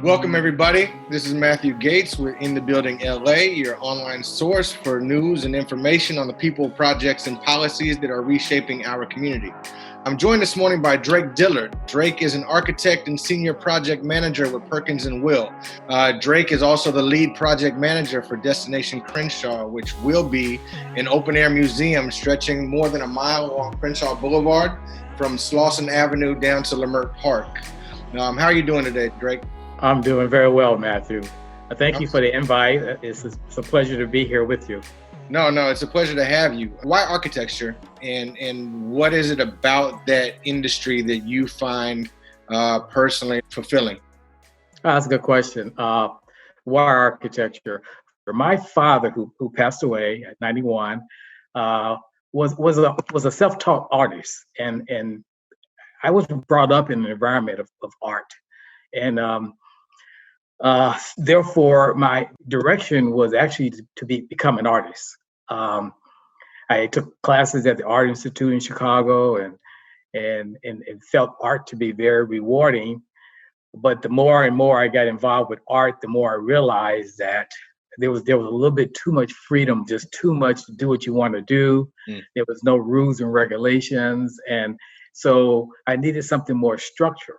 Welcome, everybody. This is Matthew Gates. We're in the building LA, your online source for news and information on the people, projects, and policies that are reshaping our community. I'm joined this morning by Drake Dillard. Drake is an architect and senior project manager with Perkins & Will. Drake is also the lead project manager for Destination Crenshaw, which will be an open-air museum stretching more than a mile along Crenshaw Boulevard from Slauson Avenue down to Leimert Park. How are you doing today, Drake? I'm doing very well, Matthew. Thank you for the invite. It's a pleasure to be here with you. No, it's a pleasure to have you. Why architecture, and what is it about that industry that you find personally fulfilling? That's a good question. Why architecture? My father, who passed away at 91, was a self-taught artist, and I was brought up in an environment of art, and therefore, my direction was actually to become an artist. I took classes at the Art Institute in Chicago and felt art to be very rewarding. But the more and more I got involved with art, the more I realized that there was a little bit too much freedom, just too much to do what you want to do. There was no rules and regulations, and so I needed something more structural.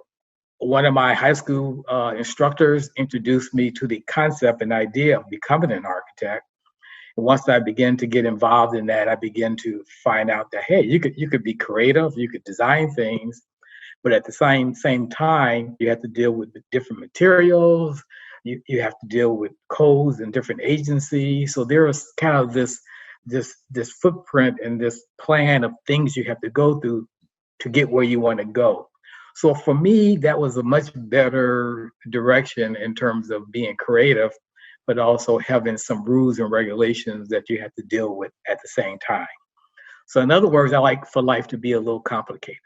One of my high school instructors introduced me to the concept and idea of becoming an architect. And once I began to get involved in that, I began to find out that, hey, you could be creative, you could design things, but at the same time, you have to deal with the different materials, you have to deal with codes and different agencies. So there was kind of this footprint and this plan of things you have to go through to get where you want to go. So for me, that was a much better direction in terms of being creative, but also having some rules and regulations that you have to deal with at the same time. So in other words, I like for life to be a little complicated.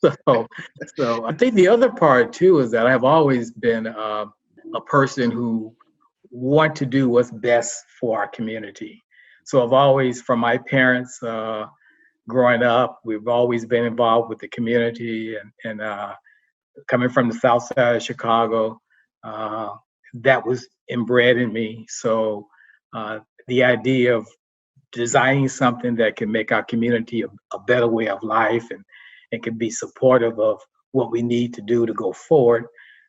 So I think the other part too is that I've always been a person who want to do what's best for our community. So I've always, from my parents, growing up, we've always been involved with the community, and coming from the South Side of Chicago, that was inbred in me. So the idea of designing something that can make our community a better way of life and can be supportive of what we need to do to go forward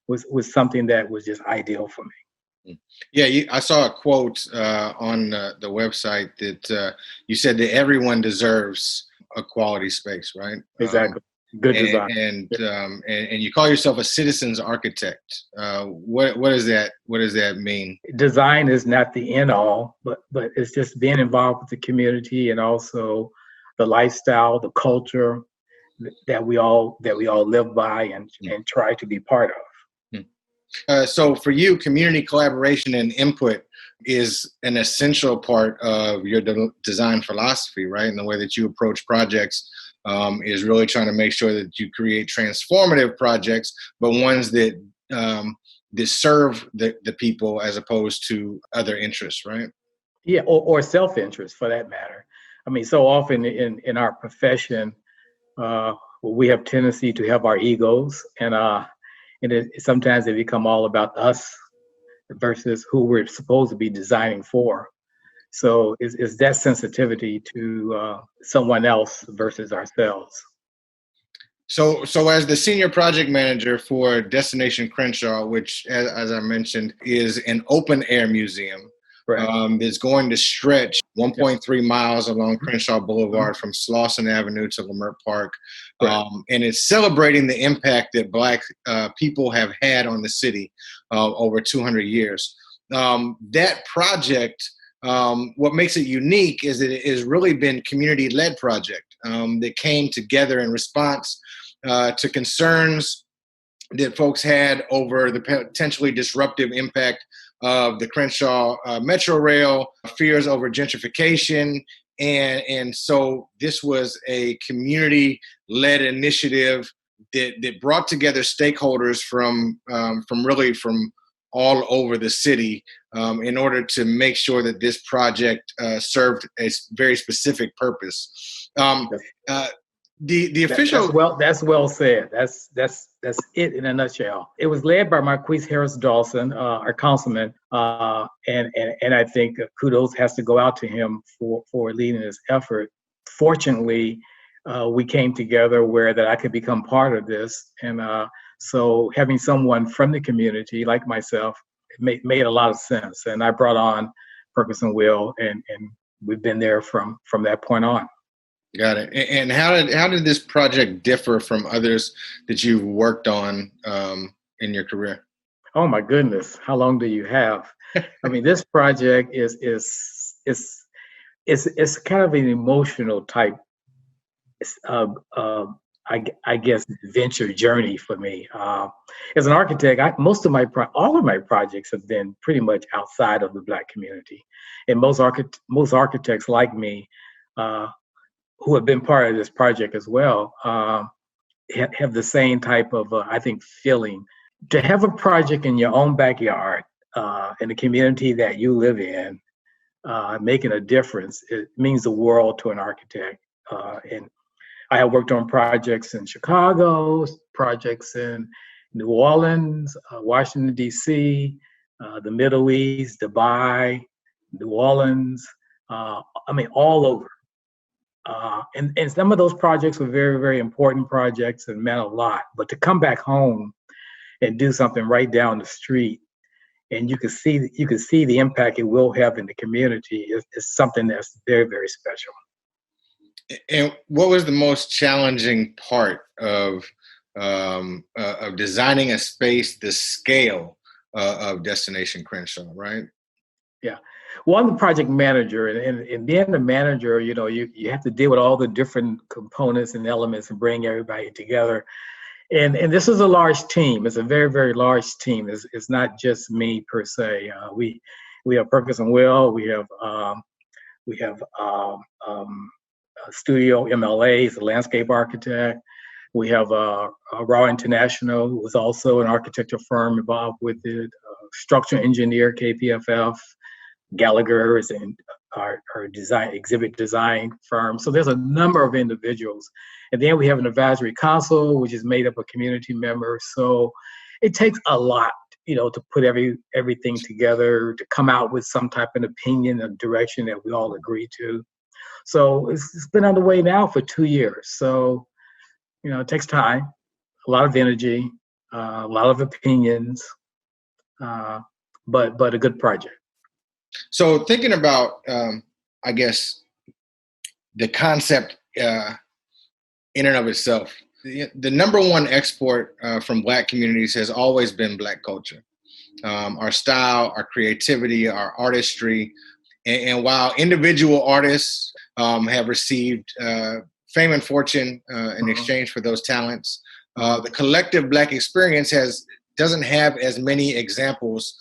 was something that was just ideal for me. Yeah, I saw a quote on the website that you said that everyone deserves a quality space, right? Exactly. Good design. And you call yourself a citizen's architect. What does that mean? Design is not the end all, but it's just being involved with the community and also the lifestyle, the culture that we all live by and try to be part of. So for you, community collaboration and input is an essential part of your design philosophy, right? And the way that you approach projects is really trying to make sure that you create transformative projects, but ones that serve the people as opposed to other interests, right? Yeah, or self-interest for that matter. I mean, so often in our profession, we have tendency to have our egos, and sometimes they become all about us versus who we're supposed to be designing for. So it's that sensitivity to someone else versus ourselves. So as the senior project manager for Destination Crenshaw, which, as I mentioned, is an open air museum, right. That's going to stretch 1.3 miles along Crenshaw Boulevard from Slauson Avenue to Leimert Park. Right. And it's celebrating the impact that Black people have had on the city over 200 years. That project, what makes it unique is that it has really been community-led project that came together in response to concerns that folks had over the potentially disruptive impact of the Crenshaw Metro Rail, fears over gentrification. And so this was a community-led initiative that brought together stakeholders from all over the city in order to make sure that this project served a very specific purpose. The official That's well said. That's it in a nutshell. It was led by Marquise Harris Dawson, our councilman, and I think kudos has to go out to him for leading this effort. Fortunately, we came together where that I could become part of this, and so having someone from the community like myself made a lot of sense. And I brought on Purpose and Will, and we've been there from that point on. Got it. And how did this project differ from others that you've worked on in your career? Oh my goodness, how long do you have? I mean, this project is kind of an emotional type, I guess, adventure journey for me. As an architect, all of my projects have been pretty much outside of the Black community, and most architects like me, who have been part of this project as well, have the same type of, I think, feeling. To have a project in your own backyard, in the community that you live in, making a difference, it means the world to an architect. And I have worked on projects in Chicago, projects in New Orleans, Washington, D.C., the Middle East, Dubai, New Orleans, all over. And some of those projects were very, very important projects and meant a lot. But to come back home and do something right down the street, and you can see the impact it will have in the community is something that's very, very special. And what was the most challenging part of designing a space the scale of Destination Crenshaw, right? Yeah. Well, I'm the project manager, and being the manager, you have to deal with all the different components and elements and bring everybody together. And this is a large team. It's a very, very large team. It's not just me per se. We have Purpose and Will. We have Studio MLA, is a landscape architect. We have Raw International, who was also an architecture firm involved with it. Structural engineer, KPFF. Gallagher is in our exhibit design firm. So there's a number of individuals. And then we have an advisory council, which is made up of community members. So it takes a lot, to put everything together, to come out with some type of opinion and direction that we all agree to. So it's been underway now for 2 years. So, it takes time, a lot of energy, a lot of opinions, but a good project. So thinking about, I guess, the concept in and of itself, the number one export from Black communities has always been Black culture. Our style, our creativity, our artistry. And while individual artists have received fame and fortune in exchange for those talents, the collective Black experience doesn't have as many examples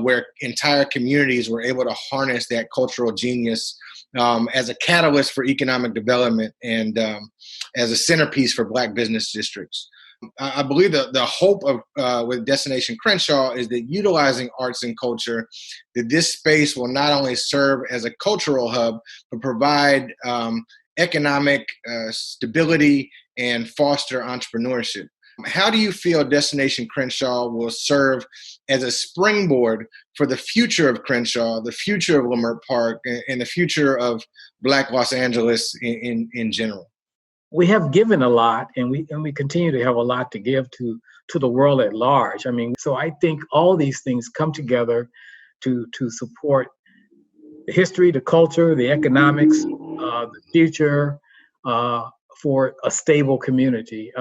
where entire communities were able to harness that cultural genius as a catalyst for economic development and as a centerpiece for Black business districts. I believe the hope of with Destination Crenshaw is that utilizing arts and culture, that this space will not only serve as a cultural hub, but provide economic stability and foster entrepreneurship. How do you feel Destination Crenshaw will serve as a springboard for the future of Crenshaw, the future of Leimert Park, and the future of Black Los Angeles in general? We have given a lot, and we continue to have a lot to give to the world at large. So I think all these things come together to support the history, the culture, the economics, the future for a stable community.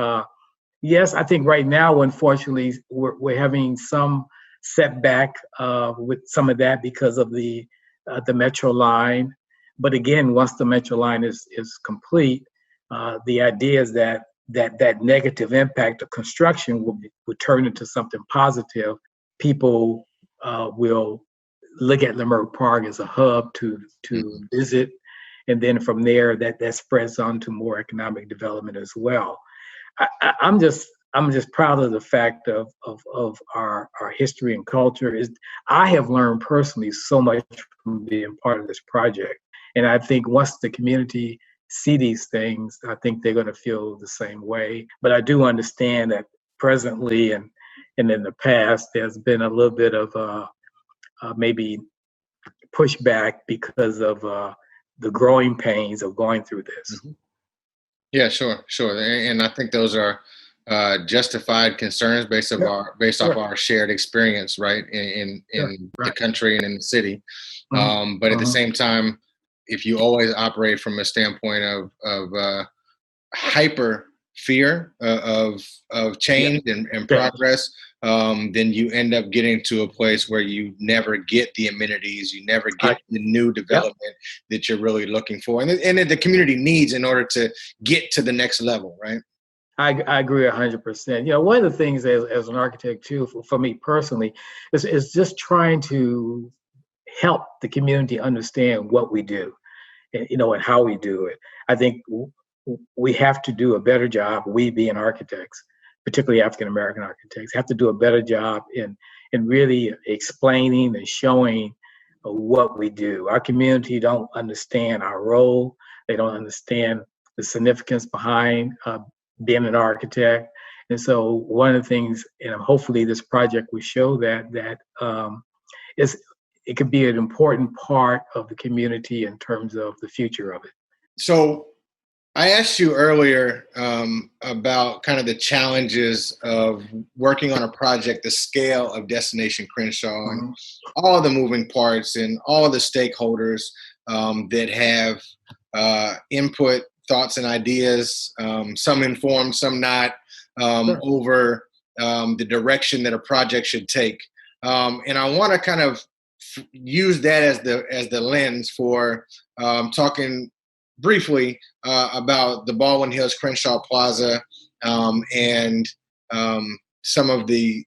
Yes, I think right now, unfortunately, we're having some setback with some of that because of the Metro line. But again, once the Metro line is complete, the idea is that negative impact of construction will turn into something positive. People will look at Leimert Park as a hub to visit, and then from there, that spreads on to more economic development as well. I'm just proud of the fact of our history and culture. I have learned personally so much from being part of this project, and I think once the community see these things, I think they're going to feel the same way. But I do understand that presently and in the past, there's been a little bit of maybe pushback because of the growing pains of going through this. Mm-hmm. Yeah, sure. And I think those are justified concerns based off our shared experience, right, in the country and in the city. But at the same time, if you always operate from a standpoint of hyper fear of change and progress, then you end up getting to a place where you never get the amenities, you never get the new development that you're really looking for, and that the community needs in order to get to the next level, right? I agree 100%. One of the things as an architect too, for me personally, is just trying to help the community understand what we do, and how we do it. I think we have to do a better job, we being architects, particularly African-American architects, have to do a better job in really explaining and showing what we do. Our community don't understand our role. They don't understand the significance behind being an architect. And so one of the things, and hopefully this project will show that it could be an important part of the community in terms of the future of it. So I asked you earlier about kind of the challenges of working on a project the scale of Destination Crenshaw, and all the moving parts and all the stakeholders that have input, thoughts, and ideas, some informed, some not, over the direction that a project should take. And I want to kind of use that as the lens for talking briefly about the Baldwin Hills Crenshaw Plaza and some of the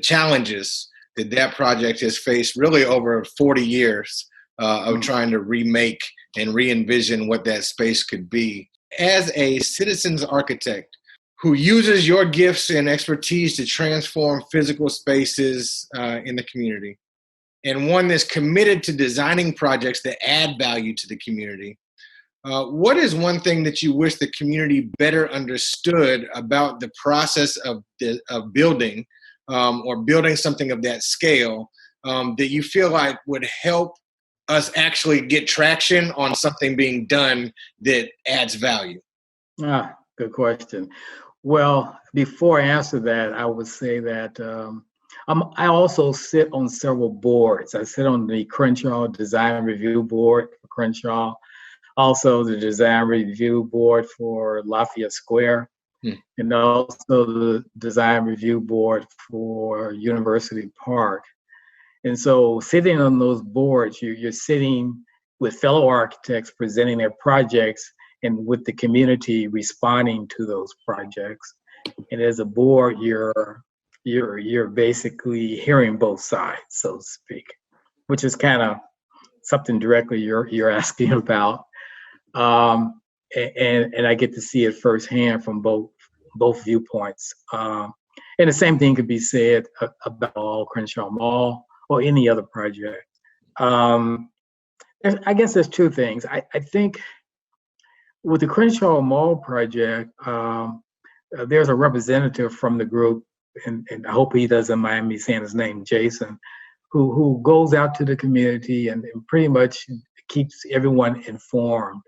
challenges that project has faced really over 40 years of trying to remake and re-envision what that space could be. As a citizens architect who uses your gifts and expertise to transform physical spaces in the community, and one that's committed to designing projects that add value to the community, what is one thing that you wish the community better understood about the process of building or building something of that scale that you feel like would help us actually get traction on something being done that adds value? Good question. Well, before I answer that, I would say that I also sit on several boards. I sit on the Crenshaw Design Review Board for Crenshaw, also the Design Review Board for Lafayette Square, and also the Design Review Board for University Park. And so sitting on those boards, you're sitting with fellow architects presenting their projects and with the community responding to those projects. And as a board, you're basically hearing both sides, so to speak, which is kind of something directly you're asking about. And I get to see it firsthand from both viewpoints. And the same thing could be said about Crenshaw Mall or any other project. I guess there's two things. I think with the Crenshaw Mall project, there's a representative from the group, and I hope he doesn't mind me saying his name, Jason, who goes out to the community and pretty much keeps everyone informed.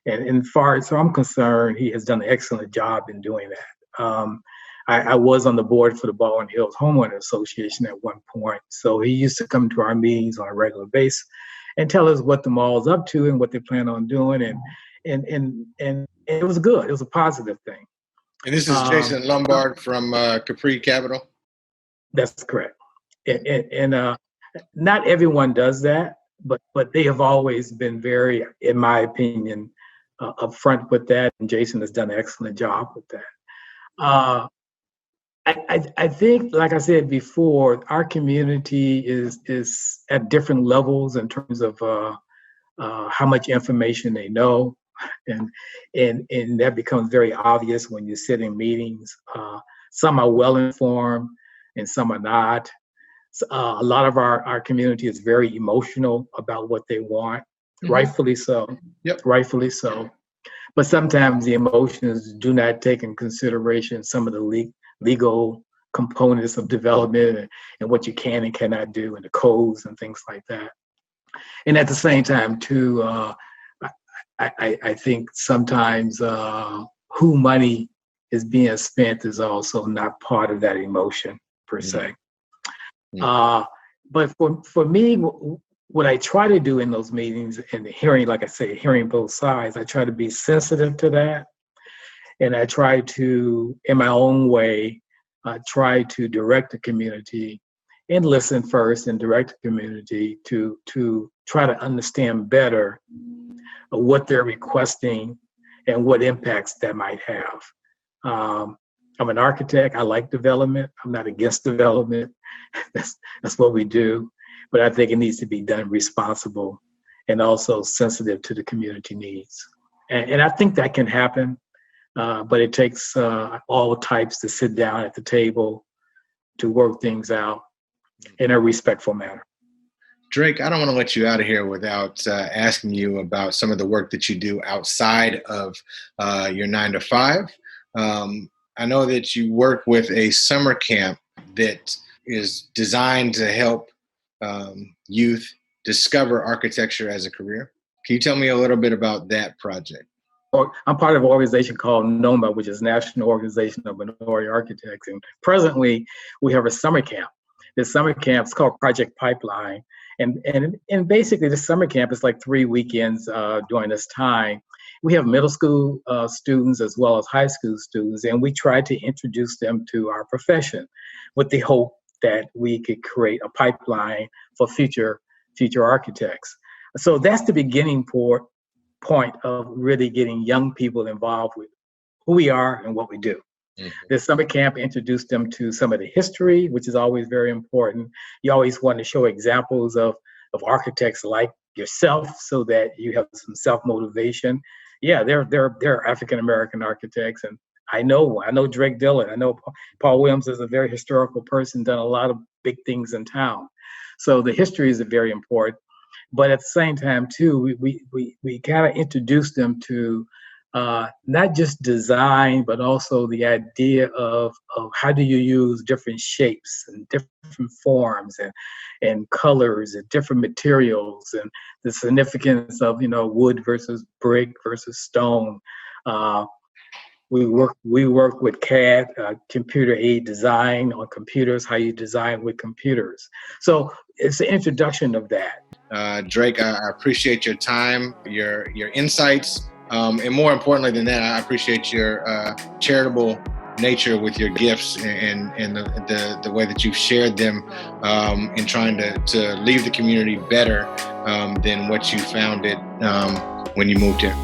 And as far as I'm concerned, he has done an excellent job in doing that. I was on the board for the Baldwin Hills Homeowner Association at one point. So he used to come to our meetings on a regular basis and tell us what the mall's up to and what they plan on doing. And it was good. It was a positive thing. And this is Jason Lombard from Capri Capital? That's correct. And not everyone does that, but they have always been very, in my opinion, upfront with that. And Jason has done an excellent job with that. I think, like I said before, our community is at different levels in terms of how much information they know, and that becomes very obvious when you sit in meetings. Some are well informed, and some are not. A lot of our community is very emotional about what they want, Rightfully so. Yep. Rightfully so. But sometimes the emotions do not take in consideration some of the legal components of development and what you can and cannot do, and the codes and things like that. And at the same time, too, I think sometimes who money is being spent is also not part of that emotion per se. But for me, what I try to do in those meetings and hearing, like I say, hearing both sides, I try to be sensitive to that. And I try to, in my own way, try to direct the community and listen first and direct the community to try to understand better what they're requesting and what impacts that might have. I'm an architect. I like development. I'm not against development. That's what we do. But I think it needs to be done responsible and also sensitive to the community needs. And I think that can happen, but it takes all types to sit down at the table to work things out in a respectful manner. Drake, I don't want to let you out of here without asking you about some of the work that you do outside of your 9 to 5. I know that you work with a summer camp that is designed to help youth discover architecture as a career. Can you tell me a little bit about that project? I'm part of an organization called NOMA, which is National Organization of Minority Architects. And presently, we have a summer camp. This summer camp is called Project Pipeline. And basically, the summer camp is like 3 weekends during this time. We have middle school students as well as high school students, and we try to introduce them to our profession with the hope that we could create a pipeline for future architects. So that's the beginning point of really getting young people involved with who we are and what we do. Mm-hmm. The summer camp introduced them to some of the history, which is always very important. You always want to show examples of architects like yourself so that you have some self-motivation. Yeah, they're African-American architects, and I know Drake Dillard. I know Paul Williams is a very historical person, done a lot of big things in town. So the history is very important. But at the same time, too, we kind of introduce them to not just design, but also the idea of how do you use different shapes and different forms and colors and different materials, and the significance of wood versus brick versus stone. We work with CAD, computer aid design on computers, how you design with computers. So it's the introduction of that. Drake, I appreciate your time, your insights, and more importantly than that, I appreciate your charitable nature with your gifts and the way that you've shared them in trying to leave the community better than what you found it when you moved here.